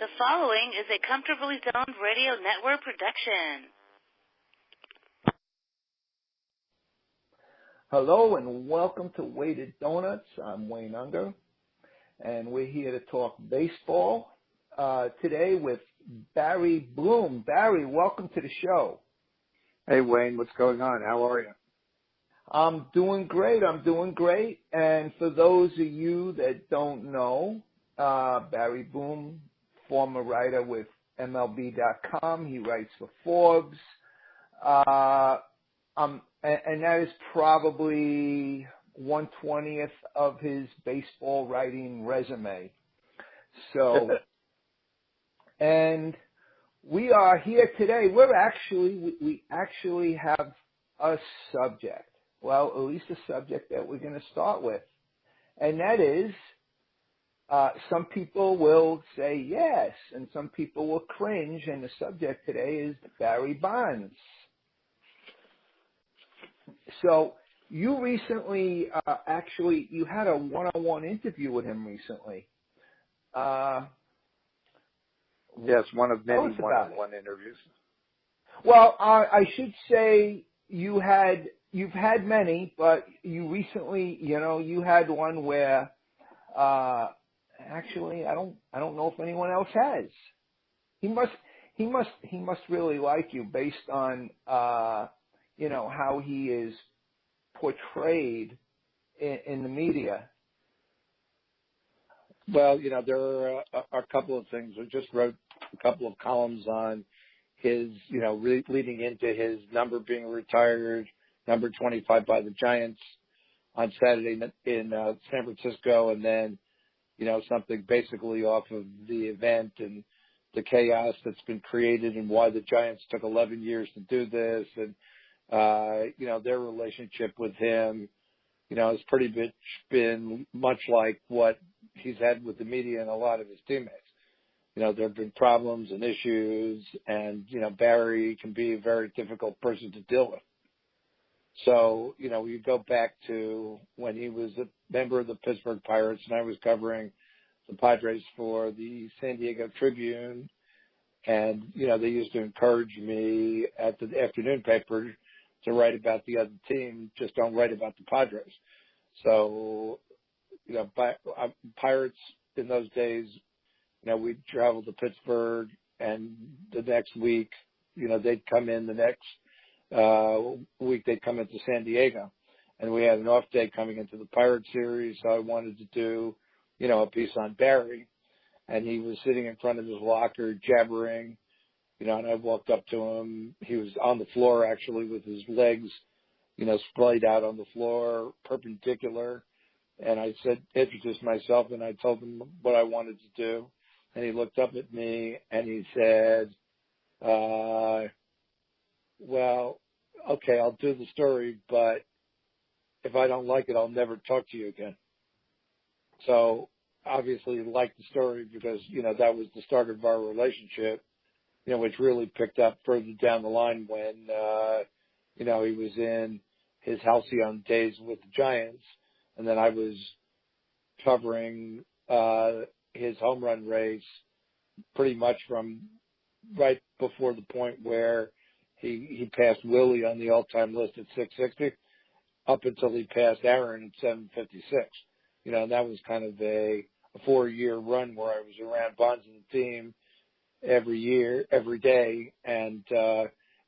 The following is a Comfortably Zoned Radio Network production. Hello and welcome to Weighted Donuts. I'm Wayne Unger, and we're here to talk baseball today with Barry Bloom. Barry, welcome to the show. Hey, Wayne, what's going on? How are you? I'm doing great. And for those of you that don't know, Barry Bloom, former writer with MLB.com. He writes for Forbes. And that is probably 1/20th of his baseball writing resume. So, and we are here today. We actually have a subject. Well, at least a subject that we're going to start with. And that is, some people will say yes, and some people will cringe. And the subject today is Barry Bonds. So you recently, you had a one-on-one interview with him recently. Yes, one of many one-on-one interviews. Well, I should say you've had many, but you recently, you had one where, actually, I don't know if anyone else has. He must really like you based on, how he is portrayed in the media. Well, there are a couple of things. I just wrote a couple of columns on his, leading into his number being retired, number 25 by the Giants on Saturday in San Francisco, and then, something basically off of the event and the chaos that's been created and why the Giants took 11 years to do this, and their relationship with him, has pretty much been much like what he's had with the media and a lot of his teammates. There have been problems and issues, and, Barry can be a very difficult person to deal with. So, you go back to when he was a member of the Pittsburgh Pirates and I was covering the Padres for the San Diego Tribune, and, they used to encourage me at the afternoon paper to write about the other team, just don't write about the Padres. So, Pirates in those days, we'd travel to Pittsburgh, and the next week, they'd come in the next week, they'd come into San Diego. And we had an off day coming into the Pirates series, so I wanted to do, a piece on Barry. And he was sitting in front of his locker jabbering, and I walked up to him. He was on the floor, actually, with his legs, splayed out on the floor, perpendicular. And I introduced myself, and I told him what I wanted to do. And he looked up at me, and he said, well, okay, I'll do the story, but if I don't like it, I'll never talk to you again. So obviously he liked the story because, that was the start of our relationship, which really picked up further down the line when, he was in his halcyon days with the Giants. And then I was covering his home run race pretty much from right before the point where he passed Willie on the all-time list at 660 up until he passed Aaron at 756. And that was kind of a 4-year run where I was around Bonds and the team every year, every day, and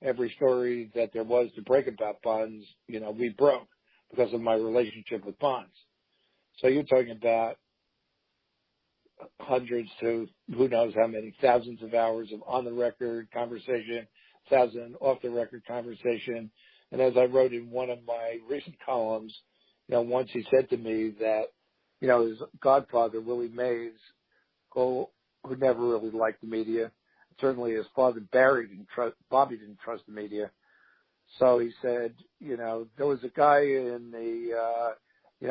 every story that there was to break about Bonds, we broke because of my relationship with Bonds. So you're talking about hundreds to who knows how many, thousands of hours of on-the-record conversation, 1,000 off-the-record conversation. And as I wrote in one of my recent columns, once he said to me that, his godfather, Willie Mays, who never really liked the media, certainly his father, Bobby didn't trust the media. So he said, there was a guy in the,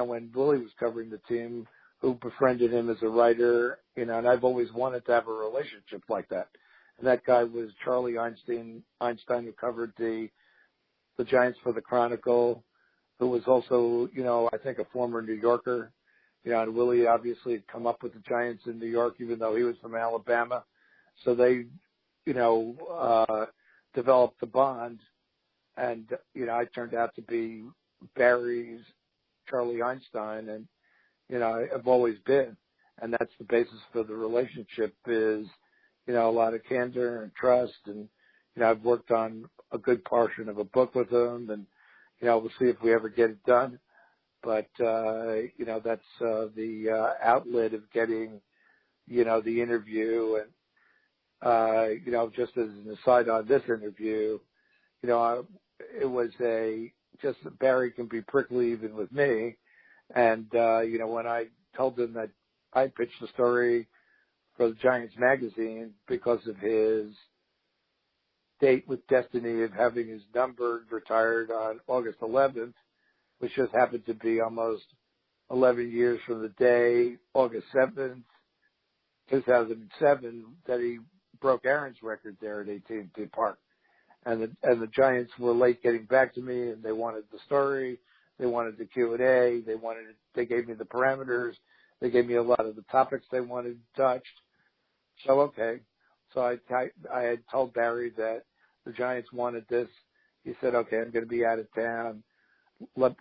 when Willie was covering the team who befriended him as a writer, and I've always wanted to have a relationship like that. And that guy was Charlie Einstein, who covered the Giants for the Chronicle, who was also, I think a former New Yorker. And Willie obviously had come up with the Giants in New York, even though he was from Alabama. So they, developed a bond, and, I turned out to be Barry's Charlie Einstein, and, I've always been. And that's the basis for the relationship is, a lot of candor and trust. And, I've worked on a good portion of a book with him, and, we'll see if we ever get it done. But, that's the outlet of getting, the interview. And, just as an aside on this interview, it was just Barry can be prickly even with me. And, when I told him that I pitched a story for the Giants magazine because of his date with Destiny of having his number retired on August 11th, which just happened to be almost 11 years from the day, August 7th, 2007, that he broke Aaron's record there at AT&T Park. And the Giants were late getting back to me, and they wanted the story, they wanted the Q&A, they gave me the parameters, they gave me a lot of the topics they wanted touched. So okay, so I had told Barry that the Giants wanted this. He said, okay, I'm going to be out of town.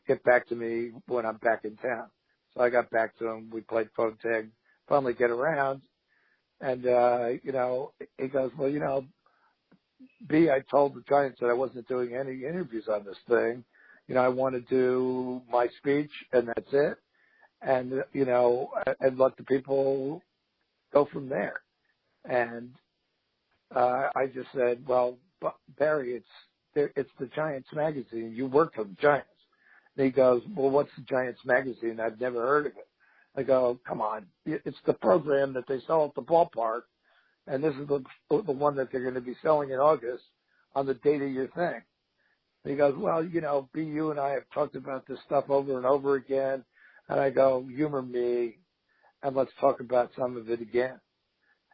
Get back to me when I'm back in town. So I got back to him. We played phone tag. Finally get around, and he goes, well, B, I told the Giants that I wasn't doing any interviews on this thing. I want to do my speech, and that's it. And, and let the people go from there. And I just said, well, Barry, it's the Giants magazine. You work for the Giants. And he goes, well, what's the Giants magazine? I've never heard of it. I go, come on. It's the program that they sell at the ballpark. And this is the one that they're going to be selling in August on the date of your thing. And he goes, well, B, you and I have talked about this stuff over and over again. And I go, humor me, and let's talk about some of it again.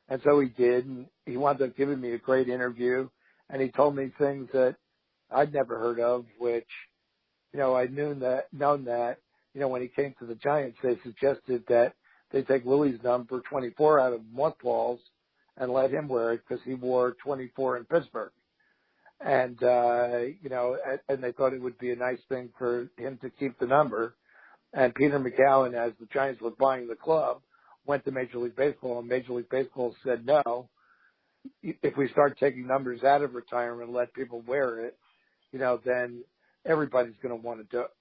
And so he did, and he wound up giving me a great interview. And he told me things that I'd never heard of, which, I'd known that, when he came to the Giants, they suggested that they take Willie's number 24 out of mothballs and let him wear it because he wore 24 in Pittsburgh. And, and they thought it would be a nice thing for him to keep the number. And Peter McGowan, as the Giants were buying the club, went to Major League Baseball, and Major League Baseball said, no, if we start taking numbers out of retirement and let people wear it, then everybody's going to want to do it.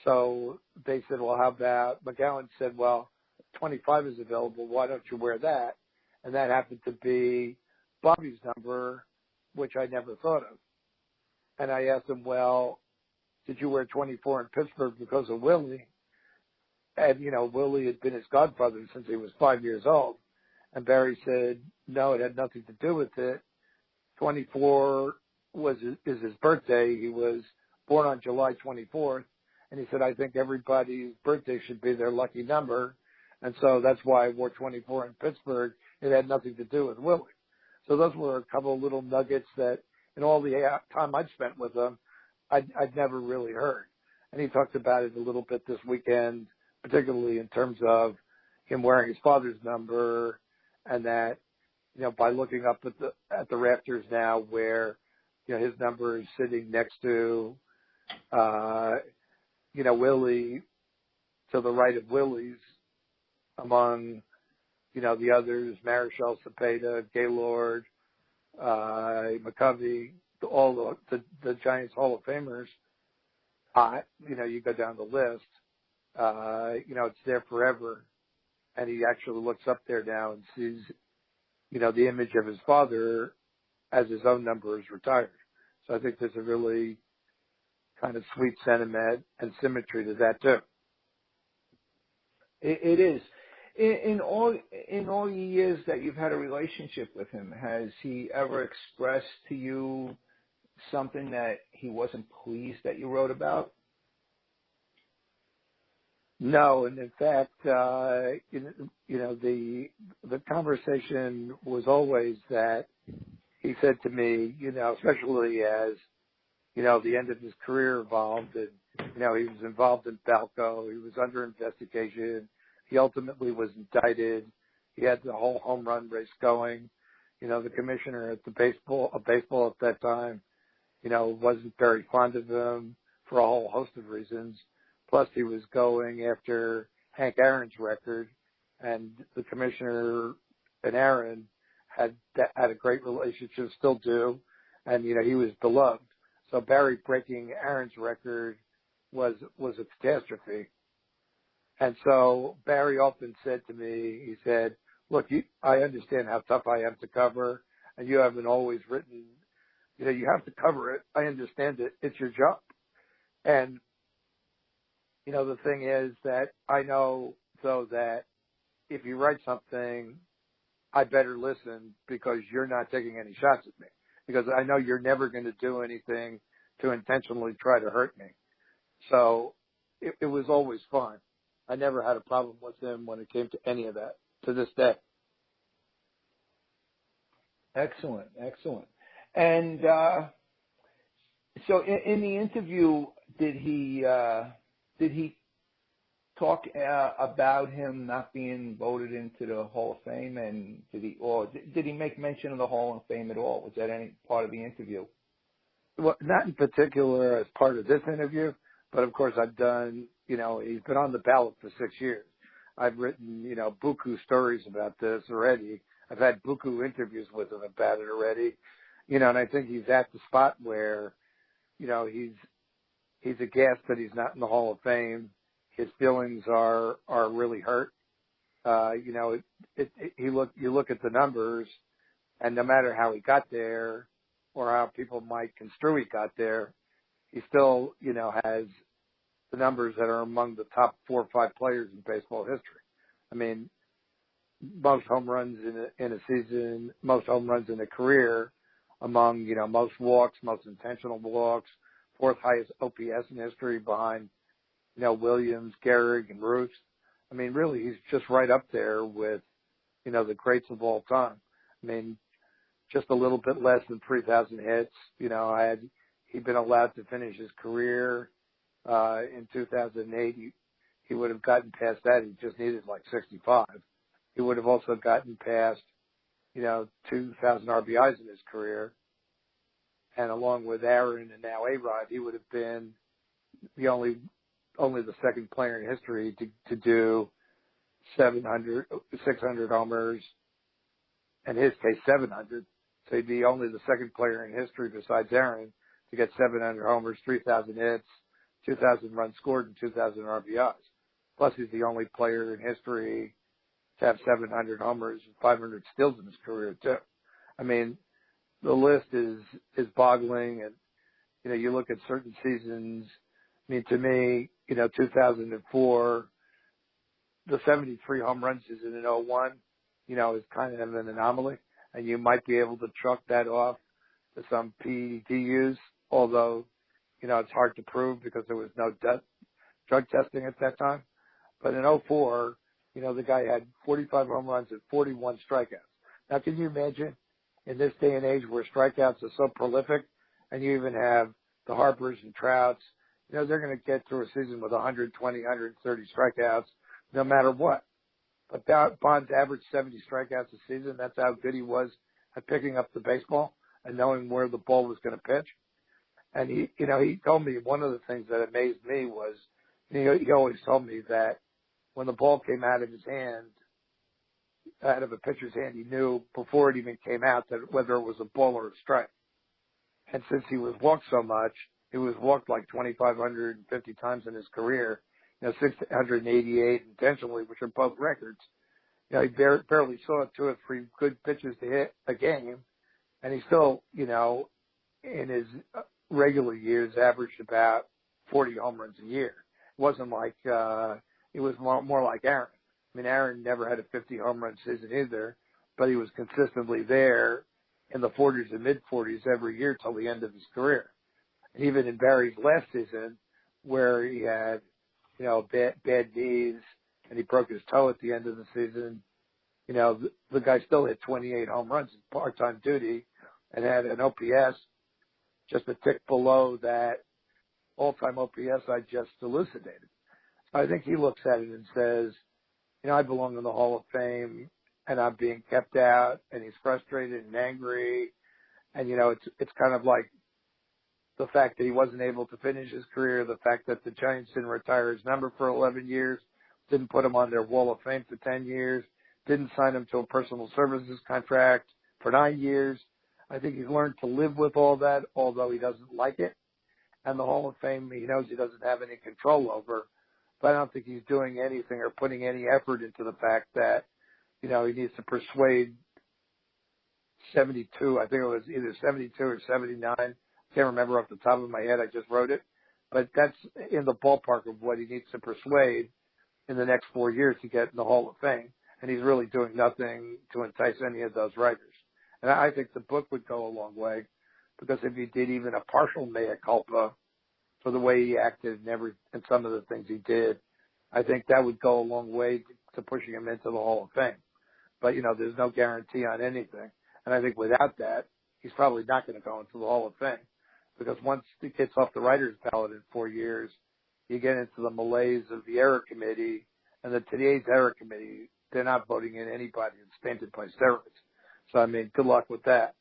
So they said, well, how about, McGowan said, well, 25 is available. Why don't you wear that? And that happened to be Bobby's number, which I never thought of. And I asked him, well, did you wear 24 in Pittsburgh because of Willie? And, Willie had been his godfather since he was 5 years old. And Barry said, no, it had nothing to do with it. 24 is his birthday. He was born on July 24th. And he said, I think everybody's birthday should be their lucky number. And so that's why I wore 24 in Pittsburgh. It had nothing to do with Willie. So those were a couple of little nuggets that in all the time I'd spent with him, I'd never really heard. And he talked about it a little bit this weekend, particularly in terms of him wearing his father's number, and that, by looking up at the rafters now where, his number is sitting next to, Willie, to the right of Willie's, among, the others, Marichal Cepeda, Gaylord, McCovey, all the Giants Hall of Famers, you go down the list, it's there forever. And he actually looks up there now and sees, the image of his father as his own number is retired. So I think there's a really kind of sweet sentiment and symmetry to that too. It is. In all years that you've had a relationship with him, has he ever expressed to you something that he wasn't pleased that you wrote about? No, and in fact, the conversation was always that he said to me, especially as, the end of his career evolved, and, he was involved in Balco, he was under investigation, he ultimately was indicted, he had the whole home run race going, The commissioner at baseball at that time, wasn't very fond of him for a whole host of reasons. Plus, he was going after Hank Aaron's record, and the commissioner and Aaron had a great relationship, still do, and he was beloved. So Barry breaking Aaron's record was a catastrophe. And so Barry often said to me, he said, "Look, I understand how tough I am to cover, and you haven't always written. You have to cover it. I understand it. It's your job." And the thing is that I know, though, that if you write something, I better listen because you're not taking any shots at me. Because I know you're never going to do anything to intentionally try to hurt me. So it was always fun. I never had a problem with him when it came to any of that, to this day. Excellent. And so in the interview, did he talk about him not being voted into the Hall of Fame, and did he make mention of the Hall of Fame at all? Was that any part of the interview? Well, not in particular as part of this interview, but of course I've done, he's been on the ballot for 6 years. I've written, buku stories about this already. I've had buku interviews with him about it already, and I think he's at the spot where, he's aghast that he's not in the Hall of Fame. His feelings are really hurt. You look at the numbers, and no matter how he got there or how people might construe he got there, he still, has the numbers that are among the top 4 or 5 players in baseball history. I mean, most home runs in a season, most home runs in a career, among, most walks, most intentional walks, 4th highest OPS in history behind, Williams, Gehrig, and Ruth. I mean, really, he's just right up there with, the greats of all time. I mean, just a little bit less than 3,000 hits. He'd been allowed to finish his career in 2008. He would have gotten past that. He just needed like 65. He would have also gotten past, 2,000 RBIs in his career. And along with Aaron and now A-Rod, he would have been the only the second player in history to do 600 homers, in his case 700. So he'd be only the second player in history besides Aaron to get 700 homers, 3,000 hits, 2,000 runs scored, and 2,000 RBIs. Plus, he's the only player in history to have 700 homers and 500 steals in his career too. I mean, the list is boggling, and you look at certain seasons. I mean, to me, 2004, the 73 home run season in 01, is kind of an anomaly, and you might be able to chalk that off to some PEDs, although, it's hard to prove because there was no drug testing at that time. But in 04, the guy had 45 home runs and 41 strikeouts. Now, can you imagine in this day and age where strikeouts are so prolific, and you even have the Harpers and Trouts, they're going to get through a season with 120, 130 strikeouts no matter what. But Bonds averaged 70 strikeouts a season. That's how good he was at picking up the baseball and knowing where the ball was going to pitch. And he told me one of the things that amazed me was, he always told me that when the ball came out of his hand, out of a pitcher's hand, he knew before it even came out that whether it was a ball or a strike. And since he was walked so much, he was walked like 2,550 times in his career, 688 intentionally, which are both records. He barely saw 2 or 3 good pitches to hit a game, and he still, in his regular years, averaged about 40 home runs a year. It wasn't like it was more like Aaron. I mean, Aaron never had a 50 home run season either, but he was consistently there in the 40s and mid-40s every year till the end of his career. And even in Barry's last season, where he had, bad knees and he broke his toe at the end of the season, the guy still hit 28 home runs in part-time duty and had an OPS just a tick below that all-time OPS I just elucidated. I think he looks at it and says, I belong in the Hall of Fame, and I'm being kept out, and he's frustrated and angry. And, it's kind of like the fact that he wasn't able to finish his career, the fact that the Giants didn't retire his number for 11 years, didn't put him on their Wall of Fame for 10 years, didn't sign him to a personal services contract for 9 years. I think he's learned to live with all that, although he doesn't like it. And the Hall of Fame, he knows he doesn't have any control over. But I don't think he's doing anything or putting any effort into the fact that, he needs to persuade 72, I think it was either 72 or 79. I can't remember off the top of my head. I just wrote it. But that's in the ballpark of what he needs to persuade in the next 4 years to get in the Hall of Fame. And he's really doing nothing to entice any of those writers. And I think the book would go a long way, because if he did even a partial mea culpa for the way he acted and some of the things he did, I think that would go a long way to pushing him into the Hall of Fame. But, there's no guarantee on anything. And I think without that, he's probably not going to go into the Hall of Fame, because once it gets off the writer's ballot in 4 years, you get into the malaise of the error committee, and today's error committee, they're not voting in anybody that's tainted by steroids. So, good luck with that.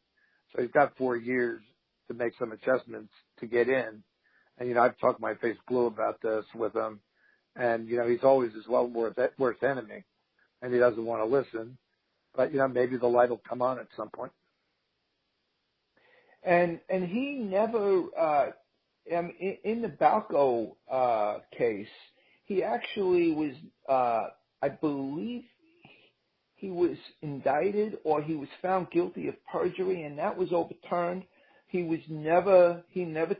So he's got 4 years to make some adjustments to get in. And, I've talked my face blue about this with him. And, he's always his worst enemy. And he doesn't want to listen. But, maybe the light will come on at some point. And he never, in the Balco case, he actually was, I believe he was indicted, or he was found guilty of perjury, and that was overturned. He never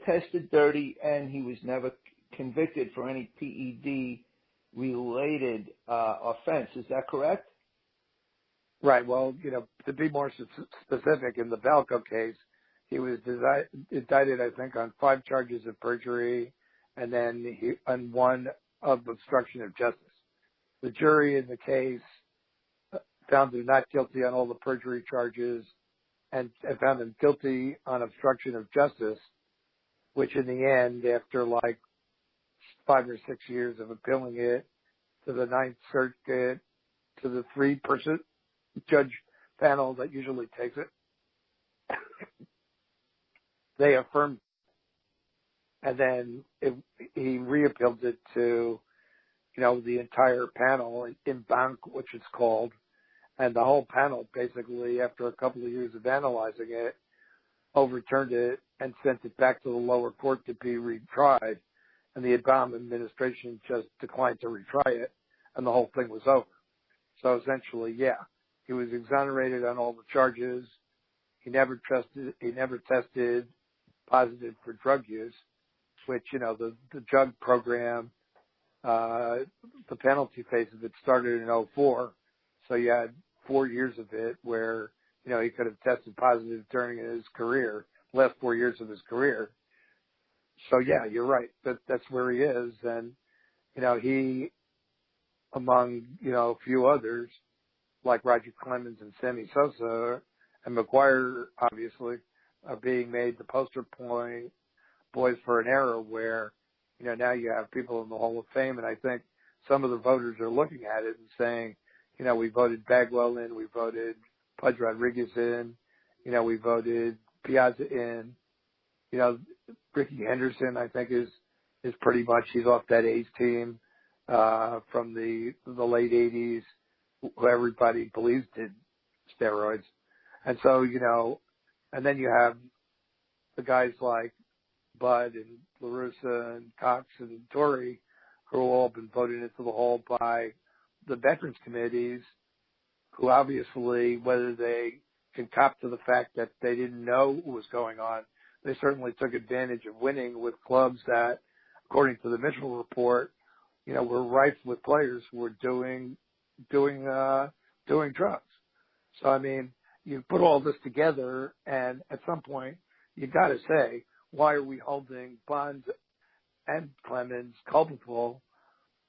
tested dirty, and he was never convicted for any PED related offense. Is that correct? Right. Well, to be more specific, in the Balco case, he was indicted, I think, on 5 charges of perjury, and then on 1 of obstruction of justice. The jury in the case found him not guilty on all the perjury charges, and found him guilty on obstruction of justice, which in the end, after like 5 or 6 years of appealing it to the Ninth Circuit, to the 3-person judge panel that usually takes it, they affirmed. And then he reappealed it to, the entire panel in banc, which it's called. And the whole panel basically, after a couple of years of analyzing it, overturned it and sent it back to the lower court to be retried. And the Obama administration just declined to retry it, and the whole thing was over. So essentially, yeah, he was exonerated on all the charges. He never tested positive for drug use, which, the drug program, the penalty phase of it started in 2004. So you had 4 years of it where, he could have tested positive during his career, last 4 years of his career. So yeah, you're right. That's where he is. And, he, among, a few others, like Roger Clemens and Sammy Sosa and McGuire, obviously, are being made the poster boys for an era where, now you have people in the Hall of Fame. And I think some of the voters are looking at it and saying, we voted Bagwell in, we voted Pudge Rodriguez in, we voted Piazza in, Ricky Henderson, I think is pretty much, he's off that A's team, from the late 80s, who everybody believes did steroids. And so, and then you have the guys like Bud and LaRussa and Cox and Torrey, who have all been voted into the Hall by the veterans committees, who obviously, whether they can cop to the fact that they didn't know what was going on, they certainly took advantage of winning with clubs that, according to the Mitchell report, were rife with players who were doing drugs. So, you put all this together, and at some point, you got to say, why are we holding Bonds and Clemens culpable?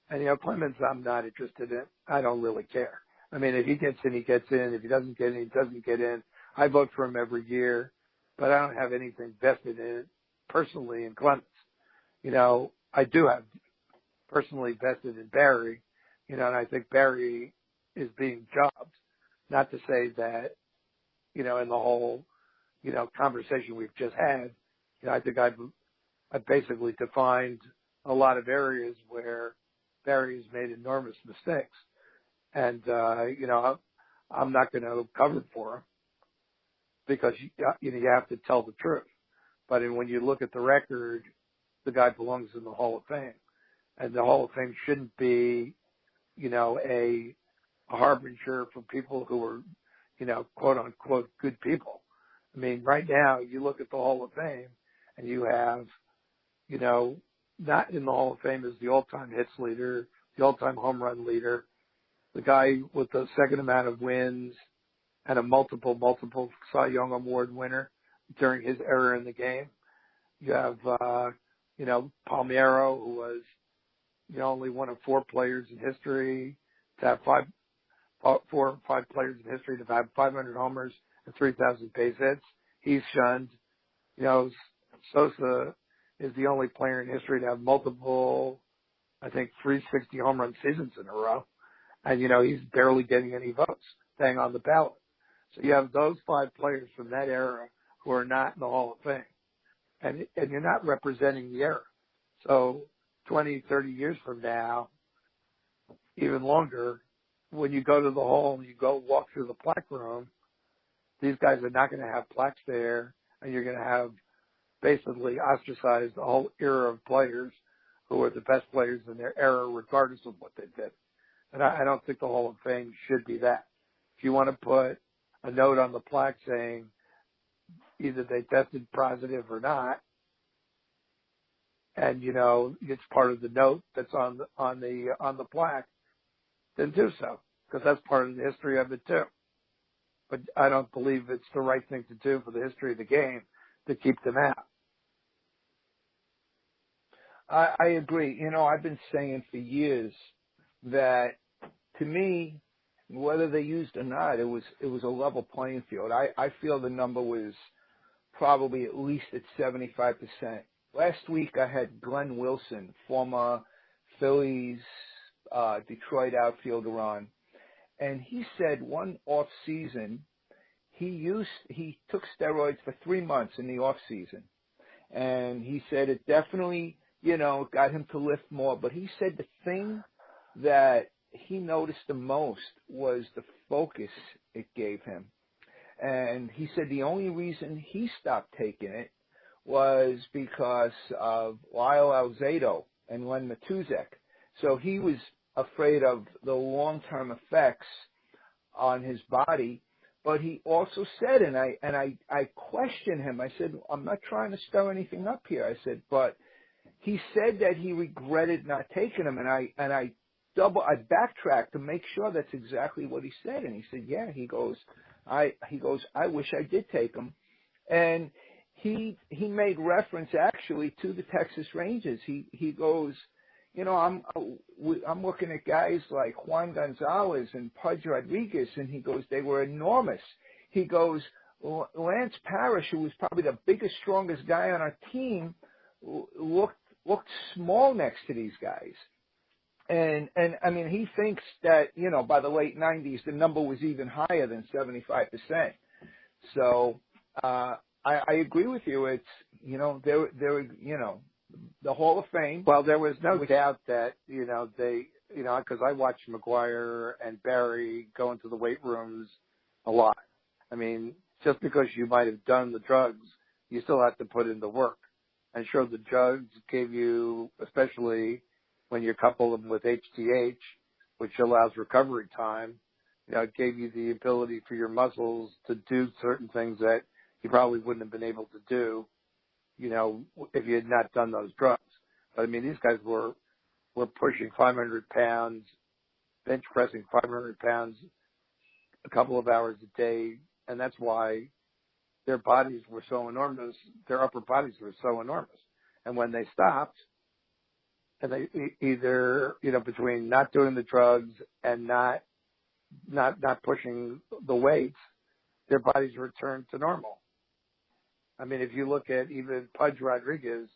And, Clemens, I'm not interested in. I don't really care. If he gets in, he gets in. If he doesn't get in, he doesn't get in. I vote for him every year, but I don't have anything vested in it personally in Clemens. I do have personally vested in Barry, and I think Barry is being jobbed. Not to say that, in the whole, conversation we've just had, I think I've basically defined a lot of areas where Barry's made enormous mistakes. And, I'm not going to cover for him because, you have to tell the truth. But when you look at the record, the guy belongs in the Hall of Fame. And the Hall of Fame shouldn't be, a harbinger for people who are, quote unquote, good people. I mean, right now you look at the Hall of Fame and you have, not in the Hall of Fame is the all-time hits leader, the all-time home run leader, the guy with the second amount of wins and a multiple Cy Young Award winner during his era in the game. You have, Palmeiro, who was, only one of four players in history to have four or five players in history to have 500 homers and 3,000 base hits. He's shunned. Sosa is the only player in history to have multiple, I think, 360 home run seasons in a row. And, he's barely getting any votes, staying on the ballot. So you have those five players from that era who are not in the Hall of Fame. And you're not representing the era. So 20, 30 years from now, even longer, when you go to the hall and you go walk through the plaque room, these guys are not going to have plaques there, and you're going to have basically ostracized the whole era of players who were the best players in their era, regardless of what they did. And I don't think the Hall of Fame should be that. If you want to put a note on the plaque saying either they tested positive or not, and it's part of the note that's on the plaque, then do so, because that's part of the history of it too. But I don't believe it's the right thing to do for the history of the game to keep them out. I agree. I've been saying for years that, to me, whether they used or not, it was a level playing field. I feel the number was probably at least at 75%. Last week I had Glenn Wilson, former Phillies Detroit outfielder, on, and he said one off season he took steroids for 3 months in the off season, and he said it definitely got him to lift more. But he said the thing that he noticed the most was the focus it gave him, and he said the only reason he stopped taking it was because of Lyle Alzado and Len Matuzek. So he was afraid of the long-term effects on his body. But he also said, and I questioned him. I said, I'm not trying to stir anything up here. I said, but he said that he regretted not taking them, and I backtracked to make sure that's exactly what he said. And he said, yeah. He goes, I wish I did take them. And he made reference actually to the Texas Rangers. He goes, I'm looking at guys like Juan Gonzalez and Pudge Rodriguez, and he goes, they were enormous. He goes, Lance Parrish, who was probably the biggest, strongest guy on our team, looked small next to these guys. And I mean, he thinks that, by the late 90s, the number was even higher than 75%. So, I agree with you. It's, the Hall of Fame. Well, there was no doubt that, they, because I watched McGuire and Barry go into the weight rooms a lot. I mean, just because you might have done the drugs, you still have to put in the work. And sure, the drugs gave you, especially when you couple them with HGH, which allows recovery time, it gave you the ability for your muscles to do certain things that you probably wouldn't have been able to do, if you had not done those drugs. But I mean, these guys were pushing 500 pounds, bench pressing 500 pounds a couple of hours a day. And that's why their bodies were so enormous. Their upper bodies were so enormous. And when they stopped, and they either, between not doing the drugs and not pushing the weights, their bodies returned to normal. I mean, if you look at even Pudge Rodriguez,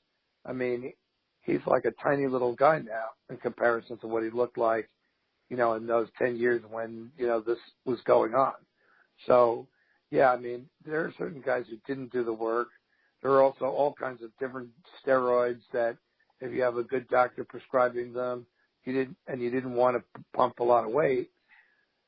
I mean, he's like a tiny little guy now in comparison to what he looked like, in those 10 years when, this was going on. So, yeah, I mean, there are certain guys who didn't do the work. There are also all kinds of different steroids that if you have a good doctor prescribing them, you didn't want to pump a lot of weight,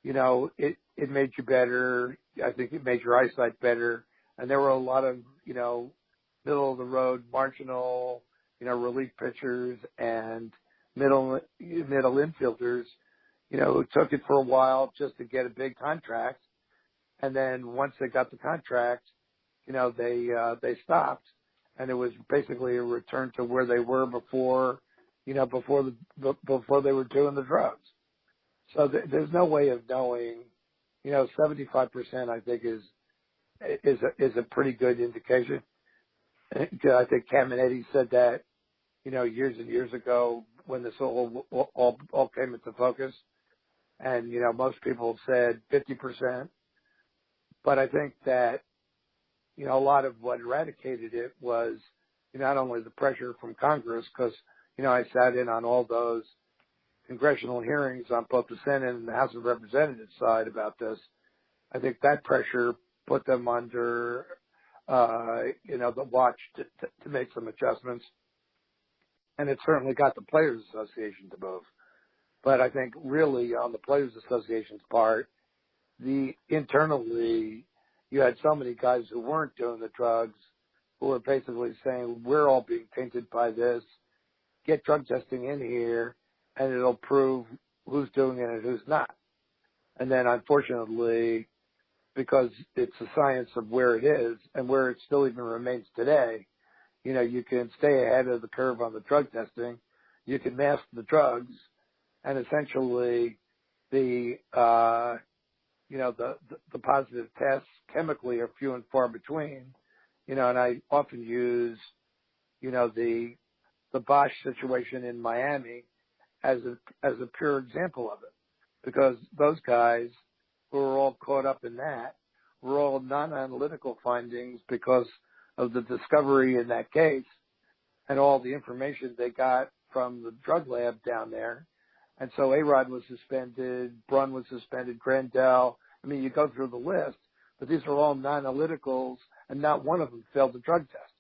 it made you better. I think it made your eyesight better. And there were a lot of, middle of the road, marginal, relief pitchers and middle infielders, who took it for a while just to get a big contract. And then once they got the contract, they stopped, and it was basically a return to where they were before they were doing the drugs. So there's no way of knowing, 75% I think is a pretty good indication. I think Caminetti said that, years and years ago when this all came into focus, and, most people said 50%. But I think that, a lot of what eradicated it was not only the pressure from Congress, because, I sat in on all those congressional hearings on both the Senate and the House of Representatives side about this. I think that pressure put them under, the watch to make some adjustments. And it certainly got the Players Association to move. But I think really on the Players Association's part, internally, you had so many guys who weren't doing the drugs who were basically saying, we're all being tainted by this. Get drug testing in here, and it'll prove who's doing it and who's not. And then, unfortunately, because it's a science of where it is and where it still even remains today, you can stay ahead of the curve on the drug testing. You can mask the drugs, and essentially the positive tests chemically are few and far between, and I often use, the Bosch situation in Miami as a pure example of it, because those guys who were all caught up in that were all non-analytical findings because of the discovery in that case and all the information they got from the drug lab down there. And so A-Rod was suspended, Brunn was suspended, Grandel. I mean, you go through the list, but these are all non-analyticals, and not one of them failed the drug test.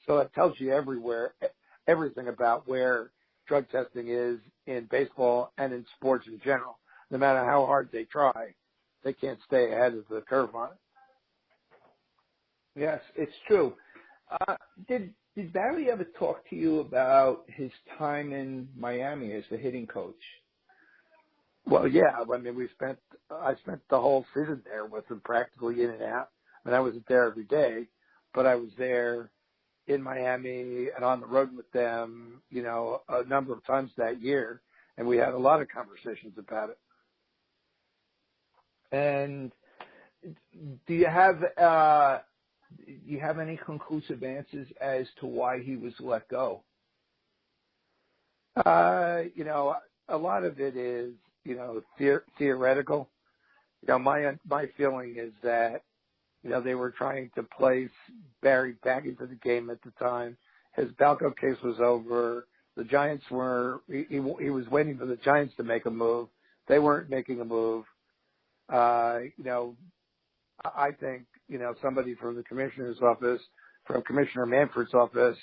So it tells you everything about where drug testing is in baseball and in sports in general. No matter how hard they try, they can't stay ahead of the curve on it. Yes, it's true. Did Barry ever talk to you about his time in Miami as the hitting coach? Well, yeah. I mean, I spent the whole season there with him, practically in and out. And I wasn't there every day, but I was there in Miami and on the road with them, a number of times that year. And we had a lot of conversations about it. And do you have any conclusive answers as to why he was let go? A lot of it is, theoretical. My feeling is that, they were trying to place Barry back into the game at the time. His Balco case was over. The Giants he was waiting for the Giants to make a move. They weren't making a move. I think, somebody from the commissioner's office, from Commissioner Manfred's office,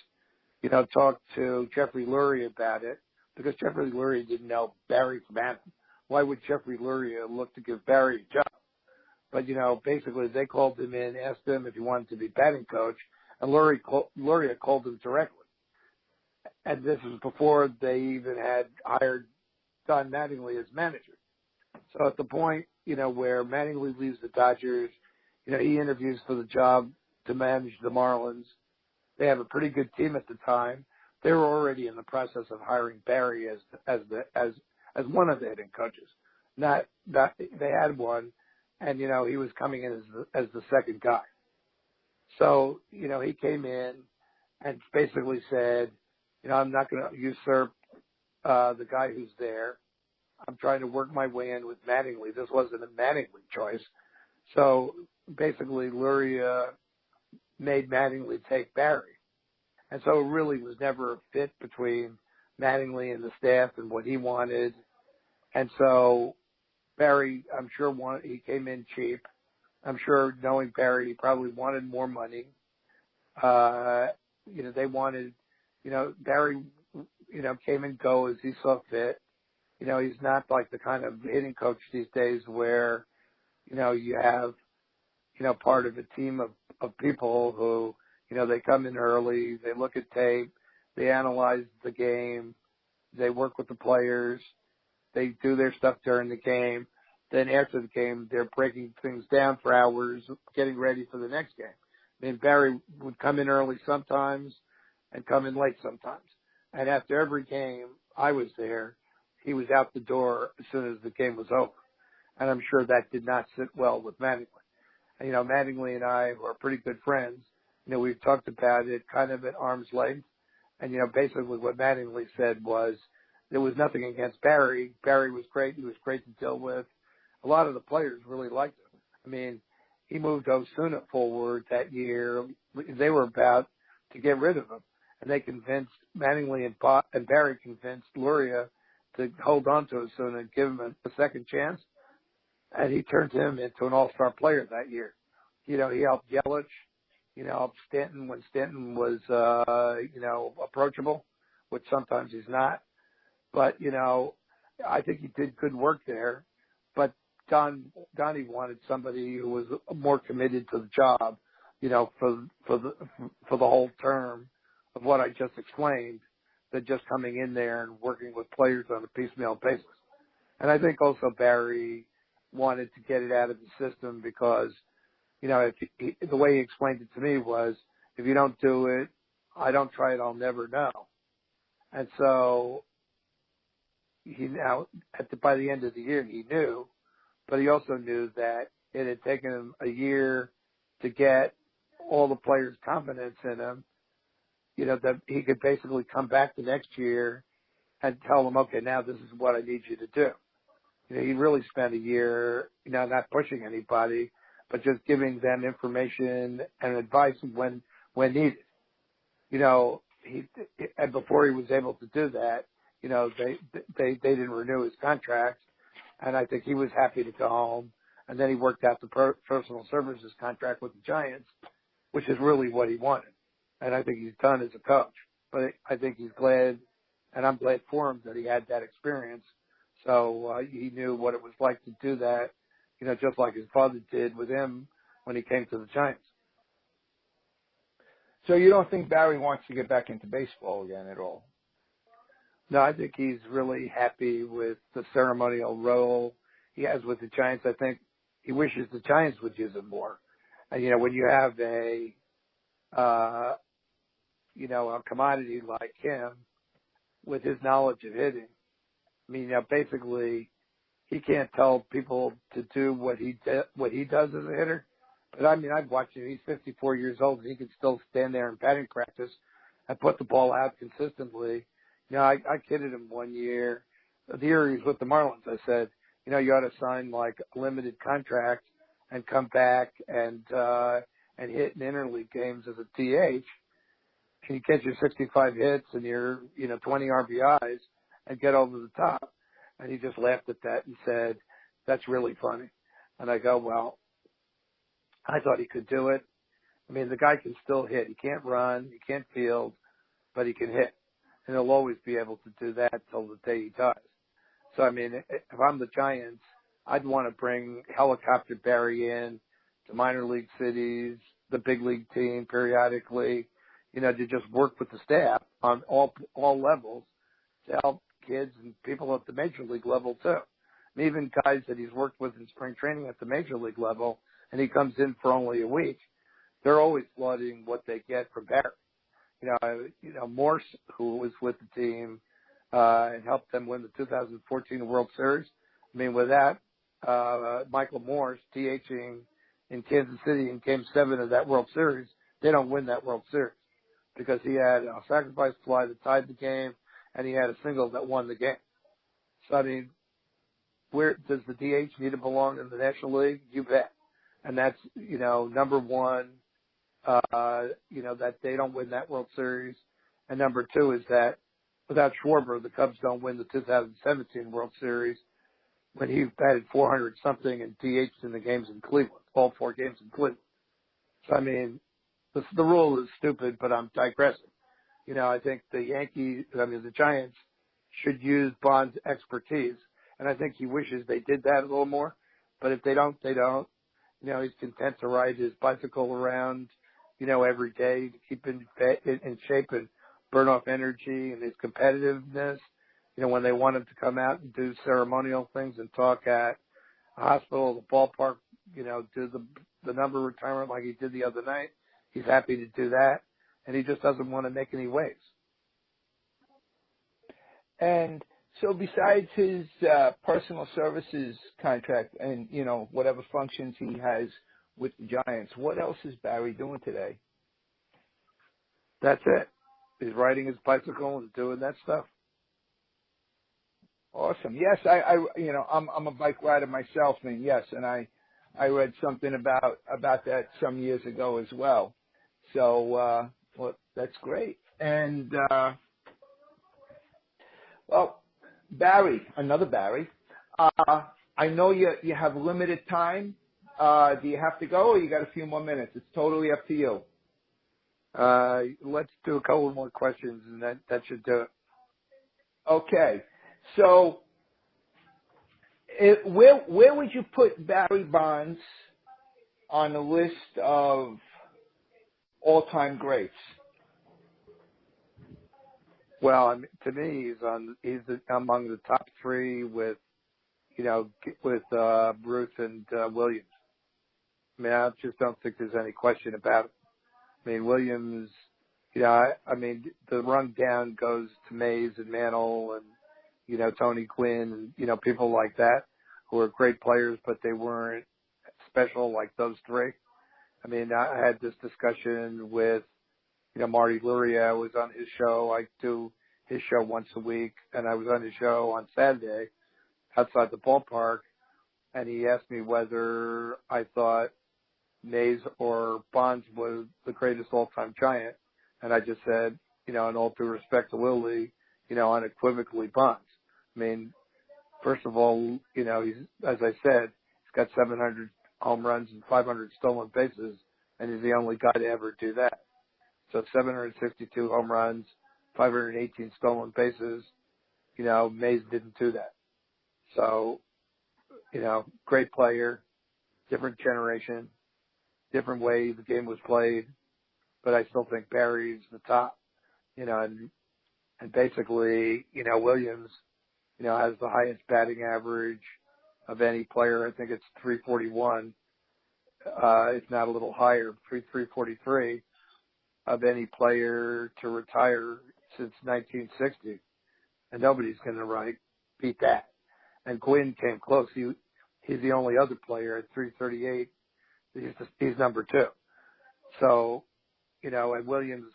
talked to Jeffrey Lurie about it, because Jeffrey Lurie didn't know Barry from Adam. Why would Jeffrey Lurie look to give Barry a job? But, basically they called him in, asked him if he wanted to be batting coach, and Lurie called him directly. And this was before they even had hired Don Mattingly as manager. So at the point, where Mattingly leaves the Dodgers, he interviews for the job to manage the Marlins. They have a pretty good team at the time. They were already in the process of hiring Barry as one of the hitting coaches. They had one, and he was coming in as the second guy. So he came in and basically said, I'm not going to usurp the guy who's there. I'm trying to work my way in with Mattingly. This wasn't a Mattingly choice. So basically, Lurie made Mattingly take Barry. And so it really was never a fit between Mattingly and the staff and what he wanted. And so Barry, I'm sure he came in cheap. I'm sure knowing Barry, he probably wanted more money. They wanted, Barry, came and go as he saw fit. He's not like the kind of hitting coach these days where, you have, part of a team of people who, they come in early, they look at tape, they analyze the game, they work with the players, they do their stuff during the game. Then after the game, they're breaking things down for hours, getting ready for the next game. I mean, Barry would come in early sometimes and come in late sometimes. And after every game, I was there. He was out the door as soon as the game was over. And I'm sure that did not sit well with Mattingly. And, Mattingly and I were pretty good friends. We've talked about it kind of at arm's length. And, basically what Mattingly said was there was nothing against Barry. Barry was great. He was great to deal with. A lot of the players really liked him. I mean, he moved Osuna forward that year. They were about to get rid of him. And they convinced Mattingly and Barry convinced Luria to hold on to Osuna and give him a second chance. And he turned him into an all-star player that year. He helped Yelich. Helped Stanton when Stanton was, approachable, which sometimes he's not. But, I think he did good work there. But Donnie wanted somebody who was more committed to the job, for the whole term of what I just explained, than just coming in there and working with players on a piecemeal basis. And I think also Barry wanted to get it out of the system because, the way he explained it to me was, if you don't do it, I don't try it, I'll never know. And so by the end of the year, he knew, but he also knew that it had taken him a year to get all the players' confidence in him, that he could basically come back the next year and tell them, okay, now this is what I need you to do. He really spent a year, not pushing anybody, but just giving them information and advice when needed. And before he was able to do that, they didn't renew his contract, and I think he was happy to go home. And then he worked out the personal services contract with the Giants, which is really what he wanted. And I think he's done as a coach. But I think he's glad, and I'm glad for him that he had that experience. So he knew what it was like to do that, just like his father did with him when he came to the Giants. So you don't think Barry wants to get back into baseball again at all? No, I think he's really happy with the ceremonial role he has with the Giants. I think he wishes the Giants would use him more. And, when you have a commodity like him with his knowledge of hitting, I mean, basically he can't tell people to do what he does as a hitter. But I mean, I've watched him. He's 54 years old, and he can still stand there in batting practice and put the ball out consistently. I kidded him one year. The year he was with the Marlins, I said, you ought to sign like a limited contract and come back and hit in interleague games as a DH. And you catch your 65 hits and your 20 RBIs and get over the top. And he just laughed at that and said, that's really funny. And I go, well, I thought he could do it. I mean, the guy can still hit. He can't run, he can't field, but he can hit. And he'll always be able to do that till the day he dies. So, I mean, if I'm the Giants, I'd want to bring helicopter Barry in to minor league cities, the big league team periodically, to just work with the staff on all levels to help kids and people at the major league level too. And even guys that he's worked with in spring training at the major league level, and he comes in for only a week, they're always flooding what they get from Barry. Morse, who was with the team and helped them win the 2014 World Series. I mean, with that, Michael Morse DHing in Kansas City in Game 7 of that World Series, they don't win that World Series because he had a sacrifice fly that tied the game, and he had a single that won the game. So, I mean, where does the DH need to belong in the National League? You bet. And that's, number one, that they don't win that World Series. And number two is that without Schwarber, the Cubs don't win the 2017 World Series when he batted 400 something and DH'd in the games in Cleveland, all 4 games in Cleveland. So, I mean, the rule is stupid, but I'm digressing. I think the Giants should use Bond's expertise, and I think he wishes they did that a little more. But if they don't, they don't. He's content to ride his bicycle around, every day to keep in shape and burn off energy and his competitiveness. When they want him to come out and do ceremonial things and talk at a hospital, the ballpark, do the number retirement like he did the other night, he's happy to do that. And he just doesn't want to make any waves. And so besides his personal services contract and, whatever functions he has with the Giants, what else is Barry doing today? That's it. He's riding his bicycle and doing that stuff. Awesome. Yes, I'm a bike rider myself, and yes, and I read something about that some years ago as well. So, well, that's great. And well, Barry, another Barry. I know you have limited time. Do you have to go, or you got a few more minutes? It's totally up to you. Let's do a couple more questions, and that should do it. Okay. So, where would you put Barry Bonds on the list of all-time greats? Well, to me, he's among the top 3 with Bruce and Williams. I mean, I just don't think there's any question about it. I mean, Williams, the run down goes to Mays and Mantle and, Tony Gwynn and, people like that who are great players, but they weren't special like those 3. I mean, I had this discussion with, Marty Luria was on his show. I do his show once a week, and I was on his show on Saturday outside the ballpark, and he asked me whether I thought Mays or Bonds was the greatest all-time Giant, and I just said, in all due respect to Willie, unequivocally Bonds. I mean, first of all, he's, as I said, he's got 700 home runs and 500 stolen bases, and he's the only guy to ever do that. So 762 home runs, 518 stolen bases, Mays didn't do that. So, great player, different generation, different way the game was played, but I still think Barry's the top, and basically, Williams, has the highest batting average of any player. I think it's 341, if not a little higher, 343 of any player to retire since 1960, and nobody's going to beat that. And Gwynn came close. He's the only other player at 338. He's number 2. So, and Williams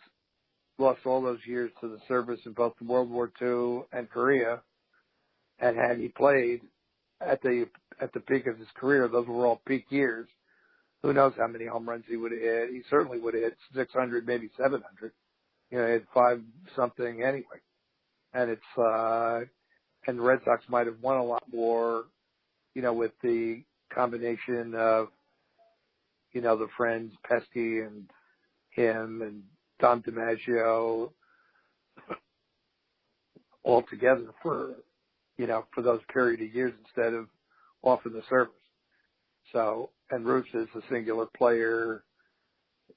lost all those years to the service in both World War II and Korea. And had he played at the peak of his career, those were all peak years. Who knows how many home runs he would have hit? He certainly would have hit 600, maybe 700. He had 5 something anyway. And and the Red Sox might have won a lot more, with the combination of, the friends, Pesky and him and Dom DiMaggio all together for those period of years instead of off in the service. So, and Roos is a singular player.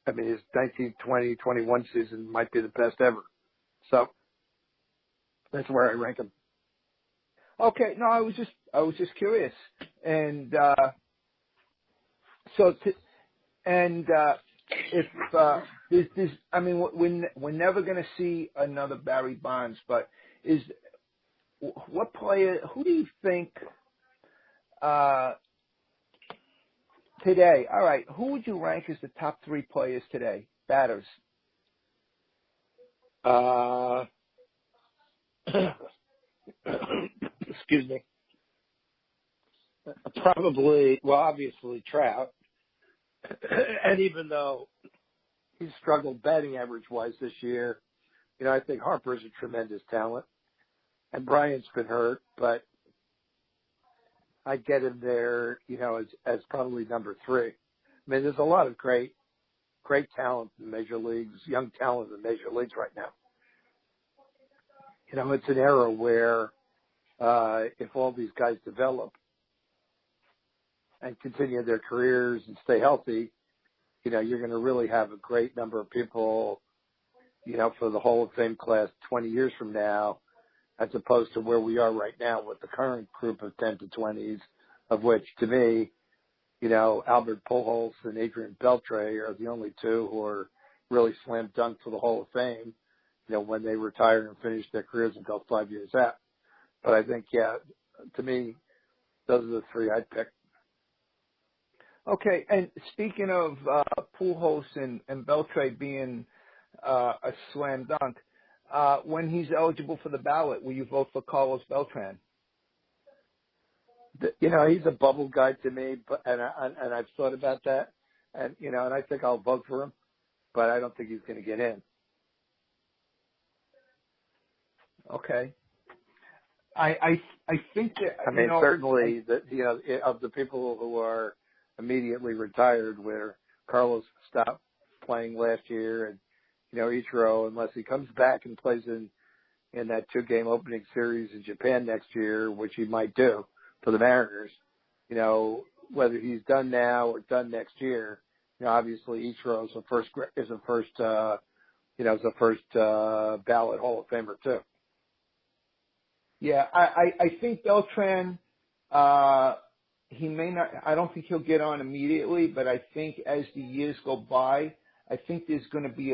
I mean, his 1920-21 season might be the best ever. So, that's where I rank him. Okay, no, I was just curious, and if this, I mean, we're never going to see another Barry Bonds, but what player? Who do you think today? All right, who would you rank as the top 3 players today? Batters. Excuse me. Probably, well, obviously Trout. And even though he's struggled batting average-wise this year, I think Harper's a tremendous talent. And Bryant's been hurt, but I'd get him there, as probably number 3. I mean, there's a lot of great talent in major leagues, young talent in major leagues right now. It's an era where if all these guys develop and continue their careers and stay healthy, you're going to really have a great number of people, for the Hall of Fame class 20 years from now, as opposed to where we are right now with the current group of 10 to 20s, of which, to me, Albert Pujols and Adrian Beltre are the only two who are really slam dunk for the Hall of Fame, when they retire and finish their careers and go 5 years out. But I think, to me, those are the 3 I'd pick. Okay, and speaking of Pujols and Beltre being a slam dunk, when he's eligible for the ballot, will you vote for Carlos Beltran? He's a bubble guy to me, and I've thought about that, and I think I'll vote for him, but I don't think he's going to get in. Okay. I think that certainly of the people who are immediately retired, where Carlos stopped playing last year, and Ichiro, unless he comes back and plays in that 2-game opening series in Japan next year, which he might do for the Mariners, whether he's done now or done next year, obviously Ichiro is a first ballot Hall of Famer too. Yeah, I think Beltran, he may not, I don't think he'll get on immediately, but I think as the years go by, I think there's going to be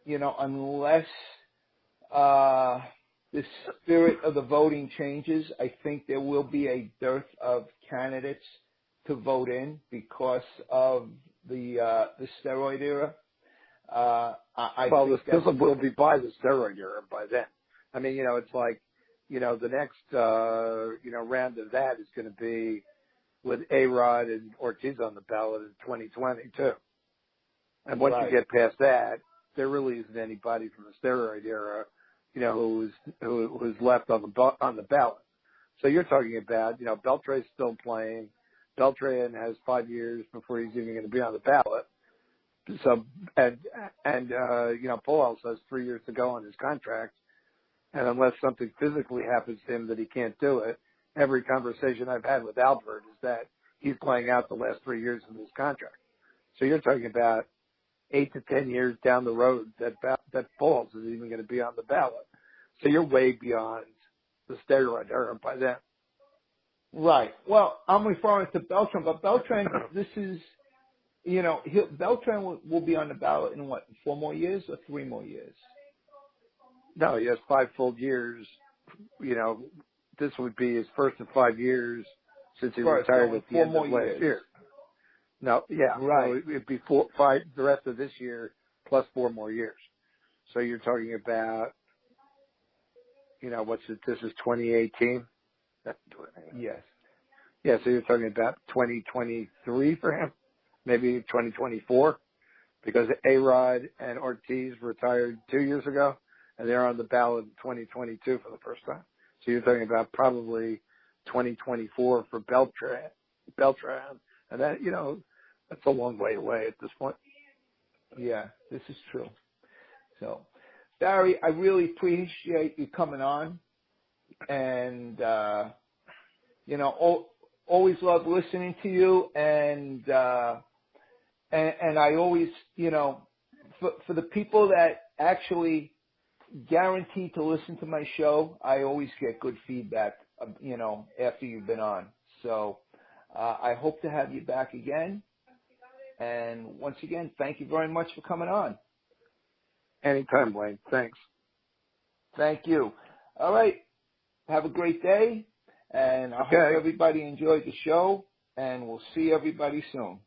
unless the spirit of the voting changes, I think there will be a dearth of candidates to vote in because of the steroid era. This will be by the steroid era by then. I mean, it's like, the next, round of that is going to be with A-Rod and Ortiz on the ballot in 2020 too. And once you get past that, there really isn't anybody from the steroid era, who's left on the ballot. So you're talking about, Beltre's still playing. Beltran has 5 years before he's even going to be on the ballot. So, Pujols has 3 years to go on his contract. And unless something physically happens to him that he can't do it, every conversation I've had with Albert is that he's playing out the last 3 years of his contract. So you're talking about 8 to 10 years down the road that Pujols is even going to be on the ballot. So you're way beyond the steroid era by then. Right. Well, I'm referring to Beltran, but Beltran, this is, Beltran will be on the ballot in 4 more years or 3 more years? No, he has 5 full years. This would be his first of 5 years since he retired at the end of last year. No, yeah, right. So it'd be 5 the rest of this year plus 4 more years. So you're talking about, this is 2018? Yes. Yeah, so you're talking about 2023 for him, maybe 2024, because A-Rod and Ortiz retired 2 years ago, and they're on the ballot in 2022 for the first time. So you're talking about probably 2024 for Beltran, and that, that's a long way away at this point. Yeah, this is true. So, Barry, I really appreciate you coming on, and always love listening to you, and I always, for the people that actually guarantee to listen to my show, I always get good feedback, after you've been on. So I hope to have you back again. And once again, thank you very much for coming on. Anytime, Wayne. Thanks. Thank you. All right. Have a great day. And I hope everybody enjoyed the show. And we'll see everybody soon.